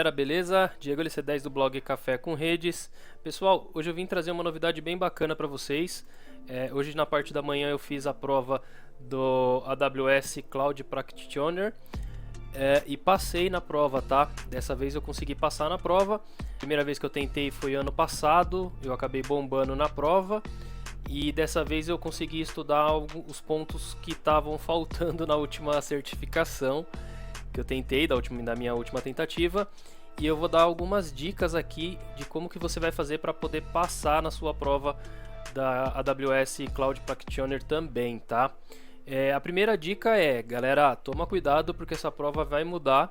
galera, beleza? Diego LC10 do blog Café com Redes. Pessoal, hoje eu vim trazer uma novidade bem bacana para vocês. Hoje na parte da manhã eu fiz a prova do AWS Cloud Practitioner e passei na prova, tá? Dessa vez eu consegui passar na prova. Primeira vez que eu tentei foi ano passado, eu acabei bombando na prova. E dessa vez eu consegui estudar os pontos que estavam faltando na última certificação que eu tentei, da minha última tentativa, e eu vou dar algumas dicas aqui de como que você vai fazer para poder passar na sua prova da AWS Cloud Practitioner também, tá? A primeira dica é, galera, toma cuidado porque essa prova vai mudar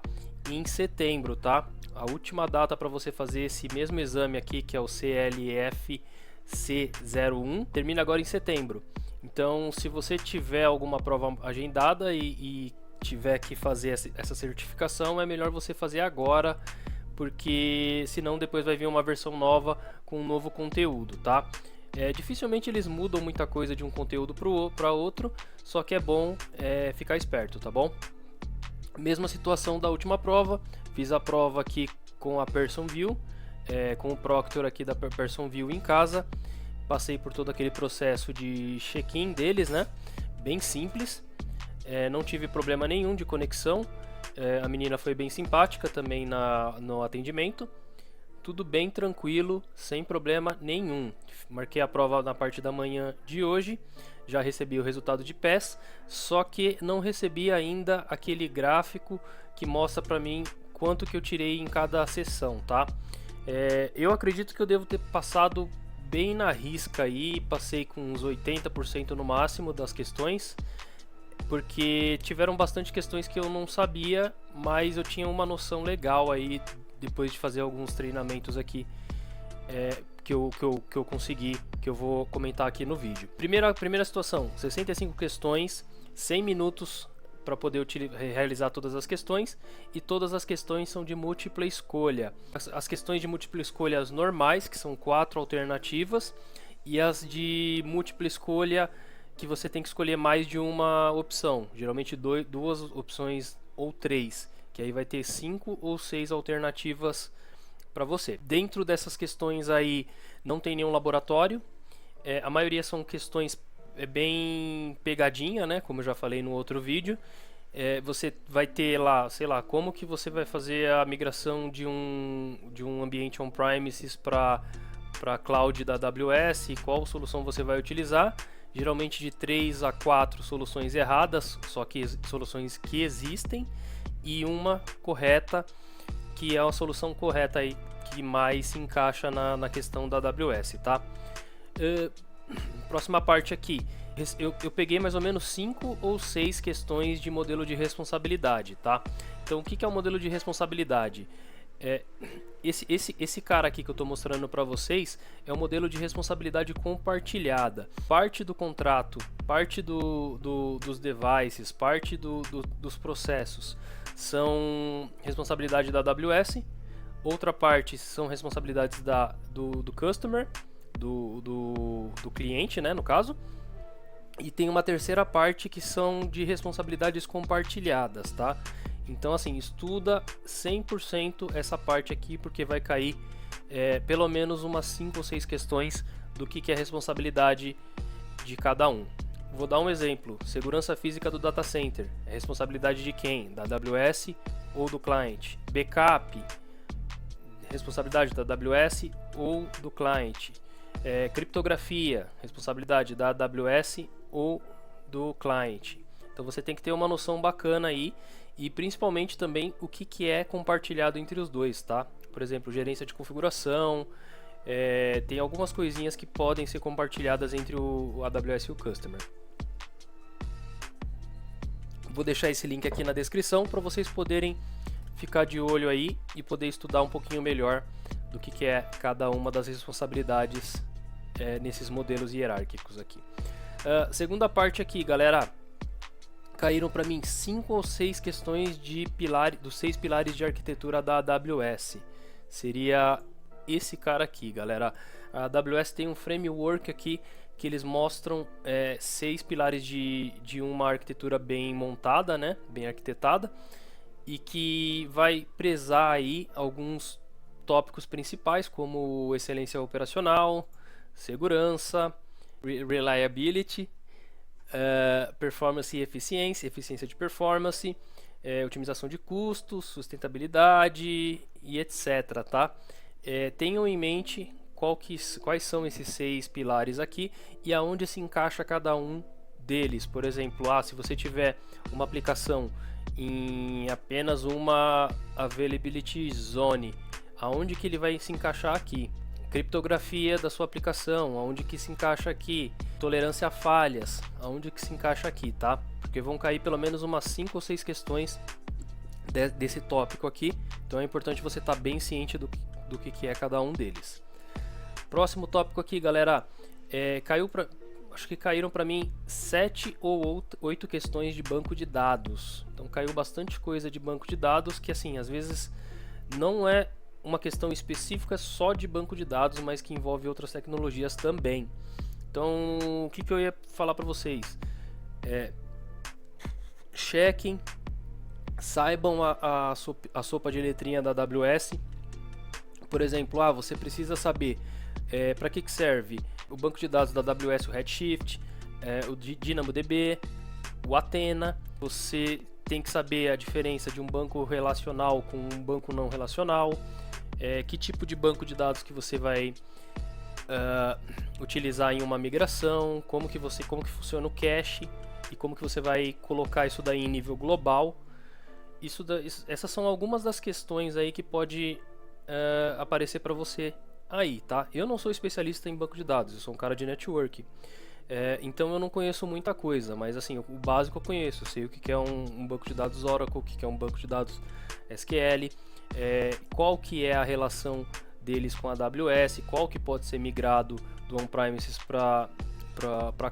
em setembro, tá? A última data para você fazer esse mesmo exame aqui, que é o CLF C01, termina agora em setembro. Então, se você tiver alguma prova agendada e tiver que fazer essa certificação, é melhor você fazer agora, porque senão depois vai vir uma versão nova com um novo conteúdo, tá? Dificilmente eles mudam muita coisa de um conteúdo para outro, só que é bom ficar esperto, tá bom? Mesma situação da última prova, fiz a prova aqui com a Person View, com o Proctor aqui da Person View em casa, passei por todo aquele processo de check-in deles, né? Bem simples. Não tive problema nenhum de conexão, a menina foi bem simpática também no atendimento, tudo bem tranquilo, sem problema nenhum. Marquei a prova na parte da manhã de hoje, já recebi o resultado de PES, só que não recebi ainda aquele gráfico que mostra para mim quanto que eu tirei em cada sessão, tá? Eu acredito que eu devo ter passado bem na risca aí, passei com uns 80% no máximo das questões, porque tiveram bastante questões que eu não sabia, mas eu tinha uma noção legal aí depois de fazer alguns treinamentos aqui que eu consegui, que eu vou comentar aqui no vídeo. Primeira situação, 65 questões, 100 minutos para poder realizar todas as questões, e todas as questões são de múltipla escolha. As questões de múltipla escolha normais, que são 4 alternativas, e as de múltipla escolha que você tem que escolher mais de uma opção, geralmente duas opções ou 3, que aí vai ter 5 ou 6 alternativas para você. Dentro dessas questões aí não tem nenhum laboratório, a maioria são questões bem pegadinha, né? Como eu já falei no outro vídeo. Você vai ter lá, sei lá, como que você vai fazer a migração de um ambiente on-premises para cloud da AWS, qual solução você vai utilizar. Geralmente de 3 a 4 soluções erradas, só que soluções que existem, e uma correta, que é a solução correta aí que mais se encaixa na questão da AWS, tá? Próxima parte aqui, eu peguei mais ou menos 5 ou 6 questões de modelo de responsabilidade, tá? Então o que é o modelo de responsabilidade? Esse cara aqui que eu estou mostrando para vocês é o modelo de responsabilidade compartilhada. Parte do contrato, parte dos devices, parte dos processos são responsabilidade da AWS, outra parte são responsabilidades do customer, do cliente, né, no caso, e tem uma terceira parte que são de responsabilidades compartilhadas, tá? Então assim, estuda 100% essa parte aqui, porque vai cair pelo menos umas 5 ou 6 questões do que é responsabilidade de cada um. Vou dar um exemplo, segurança física do data center, é responsabilidade de quem? Da AWS ou do cliente? Backup, responsabilidade da AWS ou do cliente? Criptografia, responsabilidade da AWS ou do cliente? Então você tem que ter uma noção bacana aí, e principalmente também o que é compartilhado entre os dois, tá? Por exemplo, gerência de configuração, tem algumas coisinhas que podem ser compartilhadas entre o AWS e o Customer. Vou deixar esse link aqui na descrição para vocês poderem ficar de olho aí e poder estudar um pouquinho melhor do que é cada uma das responsabilidades nesses modelos hierárquicos aqui. Segunda parte aqui, galera. Caíram para mim 5 ou 6 questões dos 6 pilares de arquitetura da AWS. Seria esse cara aqui, galera. A AWS tem um framework aqui que eles mostram 6 pilares de uma arquitetura bem montada, né? Bem arquitetada. e que vai prezar aí alguns tópicos principais como excelência operacional, segurança, reliability, performance e eficiência, eficiência de performance, otimização de custos, sustentabilidade e etc. Tá? Tenham em mente quais são esses 6 pilares aqui e aonde se encaixa cada um deles. Por exemplo, se você tiver uma aplicação em apenas uma availability zone, aonde que ele vai se encaixar aqui? Criptografia da sua aplicação, aonde que se encaixa aqui? Tolerância a falhas, aonde que se encaixa aqui, tá? Porque vão cair pelo menos umas 5 ou 6 questões desse tópico aqui, então é importante você estar bem ciente do que é cada um deles. Próximo tópico aqui, galera, acho que caíram para mim 7 ou 8 questões de banco de dados. Então caiu bastante coisa de banco de dados que, assim, às vezes não é uma questão específica só de banco de dados, mas que envolve outras tecnologias também. Então, o que eu ia falar para vocês? Chequem, saibam a sopa de letrinha da AWS. Por exemplo, você precisa saber para que serve o banco de dados da AWS, o Redshift, o DynamoDB, o Athena. Você tem que saber a diferença de um banco relacional com um banco não relacional, que tipo de banco de dados que você vai utilizar em uma migração, como que funciona o cache e como que você vai colocar isso daí em nível global. Essas são algumas das questões aí que pode aparecer para você aí, tá? Eu não sou especialista em banco de dados, eu sou um cara de network, então eu não conheço muita coisa, mas assim, o básico eu conheço. Eu sei o que é um banco de dados Oracle, o que é um banco de dados SQL, qual que é a relação deles com a AWS, qual que pode ser migrado do on-premises para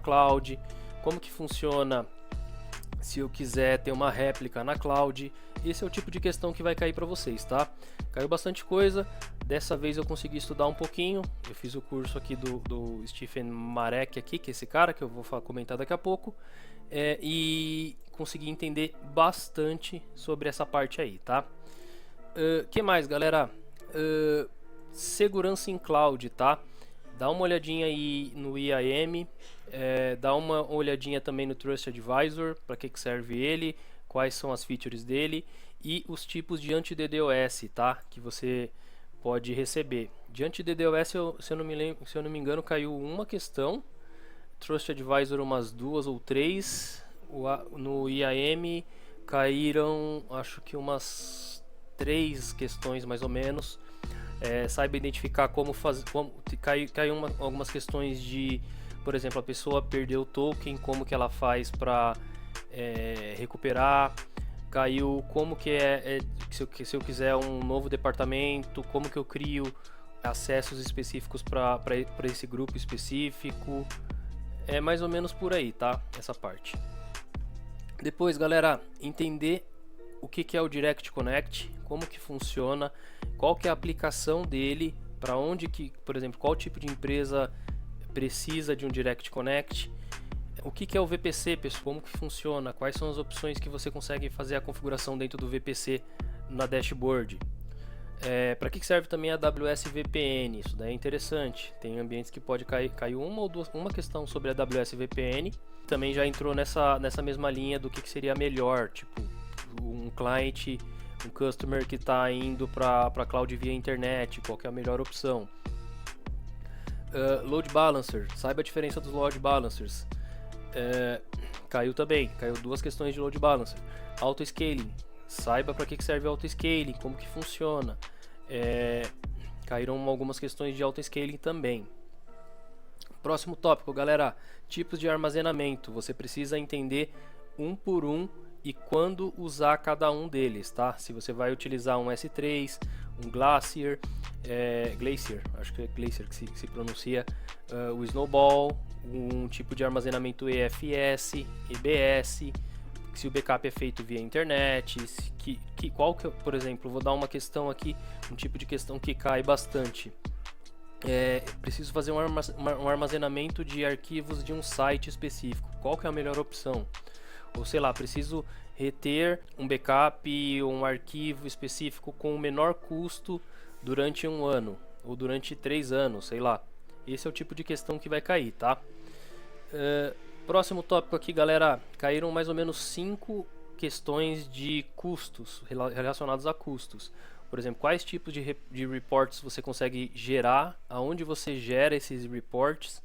cloud, como que funciona se eu quiser ter uma réplica na cloud. Esse é o tipo de questão que vai cair para vocês, tá? Caiu bastante coisa, dessa vez eu consegui estudar um pouquinho. Eu fiz o curso aqui do Stephen Marek aqui, que é esse cara que eu vou comentar daqui a pouco, e consegui entender bastante sobre essa parte aí, tá? Que mais, galera? Segurança em cloud, tá? Dá uma olhadinha aí no IAM, dá uma olhadinha também no Trust Advisor, para que serve ele, quais são as features dele e os tipos de anti-DDoS, tá? Que você pode receber. De anti-DDoS, se eu não me engano, caiu uma questão, Trust Advisor umas 2 ou 3, no IAM caíram, acho que umas 3 questões mais ou menos. Saiba identificar caiu algumas questões de, por exemplo, a pessoa perdeu o token, como que ela faz para recuperar. Caiu como que se eu quiser um novo departamento, como que eu crio acessos específicos para esse grupo específico. É mais ou menos por aí, tá? Essa parte. Depois, galera, entender o que é o Direct Connect, como que funciona, qual que é a aplicação dele, para onde que, por exemplo, qual tipo de empresa precisa de um Direct Connect, o que é o VPC, pessoal, como que funciona, quais são as opções que você consegue fazer a configuração dentro do VPC na dashboard. Para que serve também a AWS VPN? Isso daí é interessante. Tem ambientes que pode cair uma questão sobre a AWS VPN. Também já entrou nessa mesma linha do que seria melhor, tipo um cliente, um customer que está indo para cloud via internet, qual que é a melhor opção. Load Balancer, saiba a diferença dos Load Balancers. Caiu 2 questões de Load Balancer. Auto Scaling, saiba para que serve Auto Scaling, como que funciona. Caíram algumas questões de Auto Scaling também. Próximo tópico, galera, tipos de armazenamento. Você precisa entender um por um e quando usar cada um deles, tá? Se você vai utilizar um S3, um Glacier, acho que é Glacier que se pronuncia, o Snowball, um tipo de armazenamento EFS, EBS, se o backup é feito via internet, por exemplo, vou dar uma questão aqui, um tipo de questão que cai bastante. Preciso fazer um armazenamento de arquivos de um site específico, qual que é a melhor opção? Ou sei lá, preciso reter um backup ou um arquivo específico com o menor custo durante um ano ou durante 3 anos, sei lá. Esse é o tipo de questão que vai cair, tá? Próximo tópico aqui, galera. Caíram mais ou menos 5 questões de custos, relacionados a custos. Por exemplo, quais tipos de reports você consegue gerar, aonde você gera esses reports,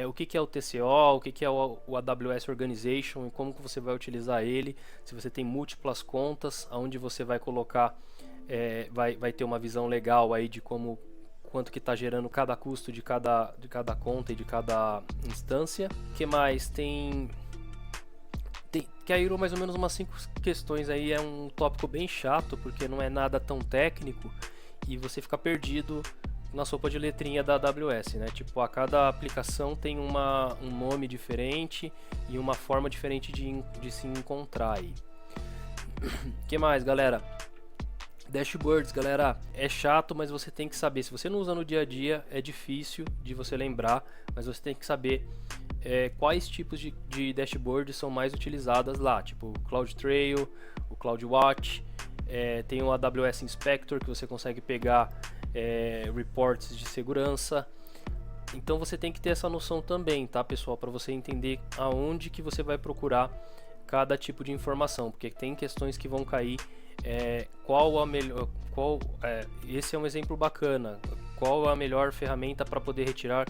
o que é o TCO, o que é o AWS Organization e como que você vai utilizar ele, se você tem múltiplas contas, aonde você vai colocar, vai ter uma visão legal aí de quanto que está gerando cada custo de cada conta e de cada instância. O que mais? Caíram mais ou menos umas 5 questões aí, é um tópico bem chato, porque não é nada tão técnico e você fica perdido na sopa de letrinha da AWS, né? Tipo, a cada aplicação tem um nome diferente e uma forma diferente de se encontrar aí. O que mais, galera? Dashboards, galera, é chato, mas você tem que saber. Se você não usa no dia a dia, é difícil de você lembrar, mas você tem que saber quais tipos de dashboards são mais utilizadas lá, tipo o CloudTrail, o CloudWatch, tem o AWS Inspector que você consegue pegar reports de segurança. Então você tem que ter essa noção também, tá, pessoal, para você entender aonde que você vai procurar cada tipo de informação, porque tem questões que vão cair. Esse é um exemplo bacana. Qual a melhor ferramenta para poder retirar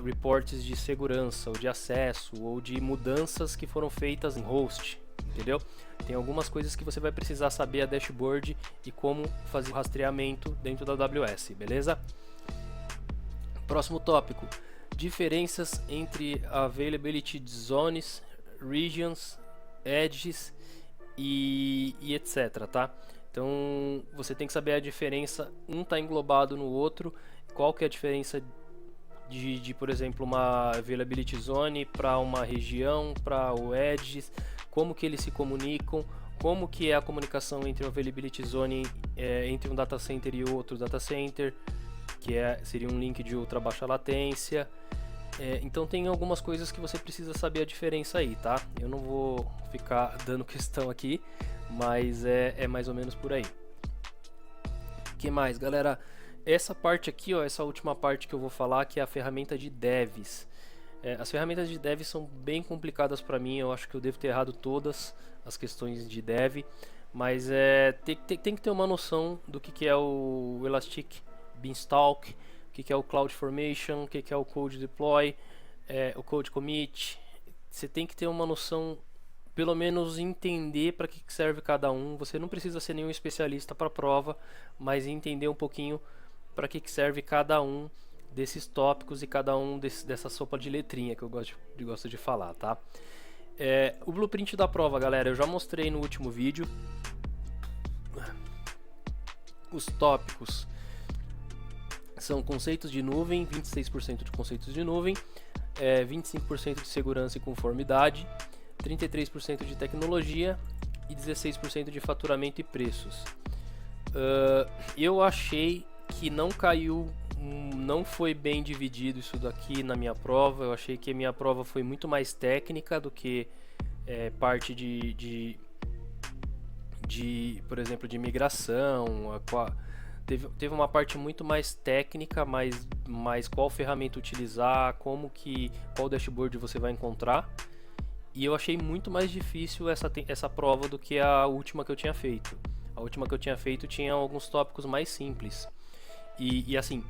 reportes de segurança ou de acesso ou de mudanças que foram feitas em host, entendeu? Tem algumas coisas que você vai precisar saber a dashboard e como fazer o rastreamento dentro da AWS, beleza? Próximo tópico: diferenças entre availability zones, regions, edges e etc, tá? Então você tem que saber a diferença, um está englobado no outro, qual que é a diferença de por exemplo, uma availability zone para uma região, para o edge, como que eles se comunicam, como que é a comunicação entre o availability zone entre um data center e outro data center, que seria um link de ultra baixa latência. Então tem algumas coisas que você precisa saber a diferença aí, tá? Eu não vou ficar dando questão aqui, mas é mais ou menos por aí. O que mais, galera? Essa parte aqui, ó, essa última parte que eu vou falar, que é a ferramenta de devs. As ferramentas de dev são bem complicadas para mim, eu acho que eu devo ter errado todas as questões de dev, mas tem que ter uma noção do que é o Elastic Beanstalk, o que é o CloudFormation, o que é o Code Deploy, o Code Commit. Você tem que ter uma noção, pelo menos entender para que serve cada um. Você não precisa ser nenhum especialista para a prova, mas entender um pouquinho para que serve cada um desses tópicos e cada um dessa sopa de letrinha que eu gosto de falar, tá? O blueprint da prova, galera, eu já mostrei no último vídeo. Os tópicos são conceitos de nuvem, 26% de conceitos de nuvem, 25% de segurança e conformidade, 33% de tecnologia e 16% de faturamento e preços. Eu achei que não caiu, não foi bem dividido isso daqui na minha prova. Eu achei que a minha prova foi muito mais técnica do que parte de por exemplo, de migração. Teve uma parte muito mais técnica, mais qual ferramenta utilizar, qual dashboard você vai encontrar. E eu achei muito mais difícil essa prova do que a última que eu tinha feito. A última que eu tinha feito tinha alguns tópicos mais simples. E assim,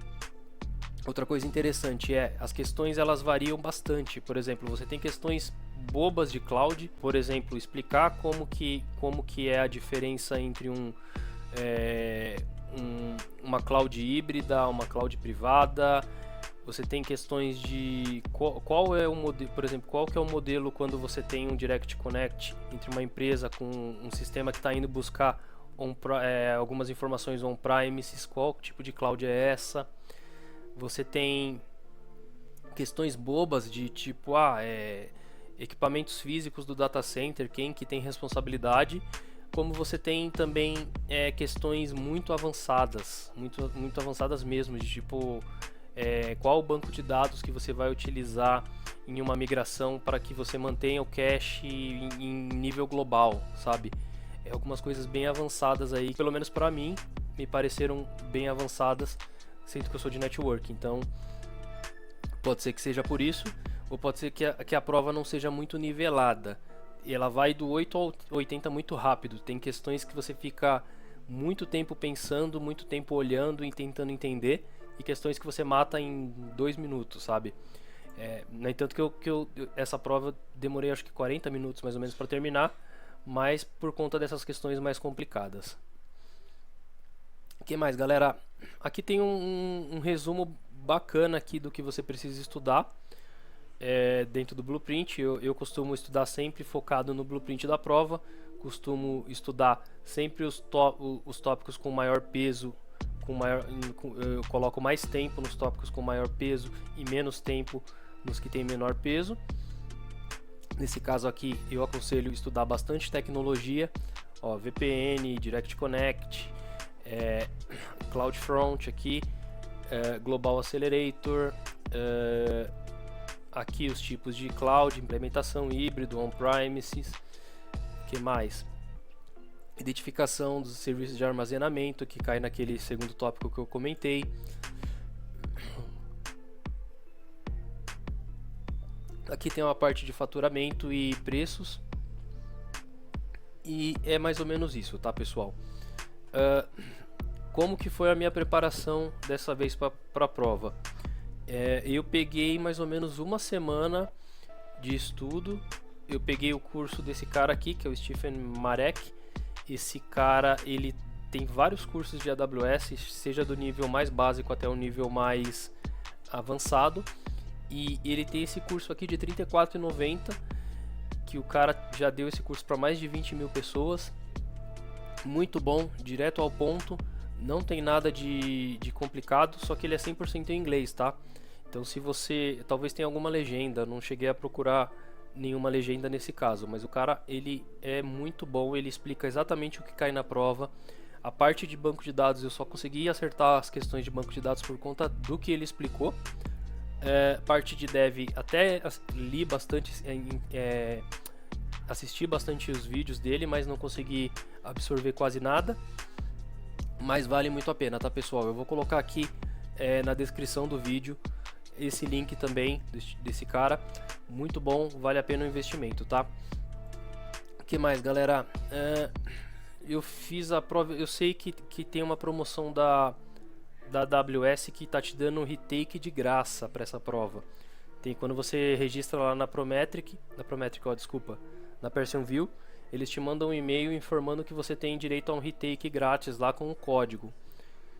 outra coisa interessante as questões elas variam bastante. Por exemplo, você tem questões bobas de cloud, por exemplo, explicar como que é a diferença entre uma cloud híbrida, uma cloud privada. Você tem questões de qual é o modelo, por exemplo, qual que é o modelo quando você tem um Direct Connect entre uma empresa com um sistema que está indo buscar algumas informações on-premises, qual tipo de cloud é essa. Você tem questões bobas de tipo equipamentos físicos do data center, quem que tem responsabilidade, como você tem também questões muito avançadas, muito avançadas mesmo, de tipo qual o banco de dados que você vai utilizar em uma migração para que você mantenha o cache em nível global, sabe? Algumas coisas bem avançadas aí, pelo menos para mim, me pareceram bem avançadas, sendo que eu sou de network, então pode ser que seja por isso, ou pode ser que a prova não seja muito nivelada. E ela vai do 8 ao 80 muito rápido. Tem questões que você fica muito tempo pensando, muito tempo olhando e tentando entender, e questões que você mata em 2 minutos, sabe? No entanto essa prova demorei acho que 40 minutos mais ou menos para terminar, mas por conta dessas questões mais complicadas. O que mais, galera? Aqui tem um resumo bacana aqui do que você precisa estudar dentro do Blueprint. Eu costumo estudar sempre focado no Blueprint da prova, costumo estudar sempre os tópicos com maior peso, eu coloco mais tempo nos tópicos com maior peso e menos tempo nos que tem menor peso. Nesse caso aqui eu aconselho estudar bastante tecnologia, VPN, Direct Connect, CloudFront aqui, Global Accelerator, aqui os tipos de cloud, implementação híbrido, on-premises, que mais? Identificação dos serviços de armazenamento, que cai naquele segundo tópico que eu comentei. Aqui tem uma parte de faturamento e preços. E é mais ou menos isso, tá, pessoal? Como que foi a minha preparação dessa vez para a prova? Eu peguei mais ou menos uma semana de estudo. Eu peguei o curso desse cara aqui, que é o Stephen Marek. Esse cara, ele tem vários cursos de AWS, seja do nível mais básico até o nível mais avançado. E ele tem esse curso aqui de R$ 34,90, que o cara já deu esse curso para mais de 20 mil pessoas. Muito bom, direto ao ponto, não tem nada de complicado, só que ele é 100% em inglês, tá? Então se você, talvez tenha alguma legenda, não cheguei a procurar nenhuma legenda nesse caso, mas o cara, ele é muito bom, ele explica exatamente o que cai na prova. A parte de banco de dados eu só consegui acertar as questões de banco de dados por conta do que ele explicou. Parte de dev até li bastante, assisti bastante os vídeos dele, mas não consegui absorver quase nada. Mas vale muito a pena, tá, pessoal? Eu vou colocar aqui na descrição do vídeo esse link também desse cara. Muito bom, vale a pena o investimento, tá? O que mais, galera? Eu fiz a prova, eu sei que tem uma promoção da AWS que tá te dando um retake de graça para essa prova. Tem quando você registra lá na Prometric, na PersonView, eles te mandam um e-mail informando que você tem direito a um retake grátis lá com um código.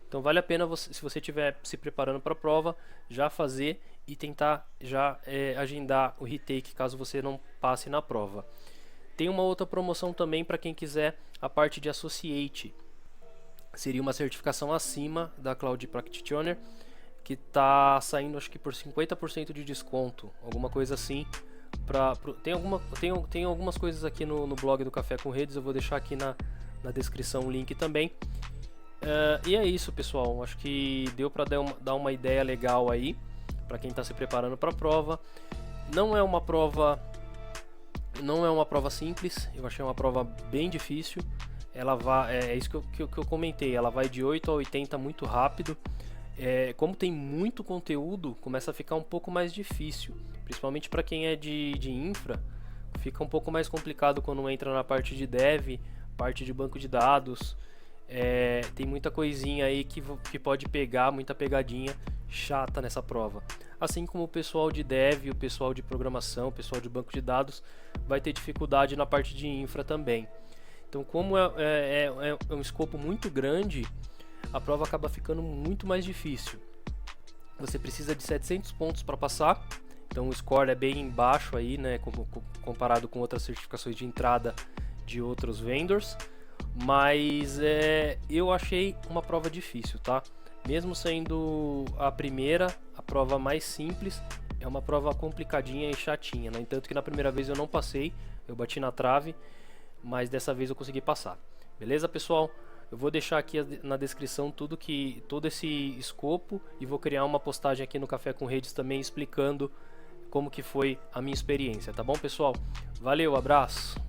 Então vale a pena se você estiver se preparando para a prova, já fazer e tentar já agendar o retake caso você não passe na prova. Tem uma outra promoção também para quem quiser a parte de Associate. Seria uma certificação acima da Cloud Practitioner, que está saindo acho que por 50% de desconto, alguma coisa assim. Tem algumas coisas aqui no blog do Café com Redes, eu vou deixar aqui na descrição o link também. E é isso, pessoal, acho que deu para dar uma ideia legal aí para quem está se preparando para a prova. Não é uma prova simples, eu achei uma prova bem difícil. Ela vai, é isso que eu comentei, ela vai de 8 a 80 muito rápido. Como tem muito conteúdo, começa a ficar um pouco mais difícil, principalmente para quem é de infra. Fica um pouco mais complicado quando entra na parte de dev, parte de banco de dados. Tem muita coisinha aí que pode pegar, muita pegadinha chata nessa prova. Assim como o pessoal de dev, o pessoal de programação, o pessoal de banco de dados vai ter dificuldade na parte de infra também. Então, como é um escopo muito grande, a prova acaba ficando muito mais difícil. Você precisa de 700 pontos para passar, então o score é bem baixo aí, né, comparado com outras certificações de entrada de outros vendors, mas eu achei uma prova difícil, tá? Mesmo sendo a primeira, a prova mais simples, é uma prova complicadinha e chatinha, né? Tanto que na primeira vez eu não passei, eu bati na trave, mas dessa vez eu consegui passar. Beleza, pessoal? Eu vou deixar aqui na descrição todo esse escopo e vou criar uma postagem aqui no Café com Redes também explicando como que foi a minha experiência, tá bom, pessoal? Valeu, abraço!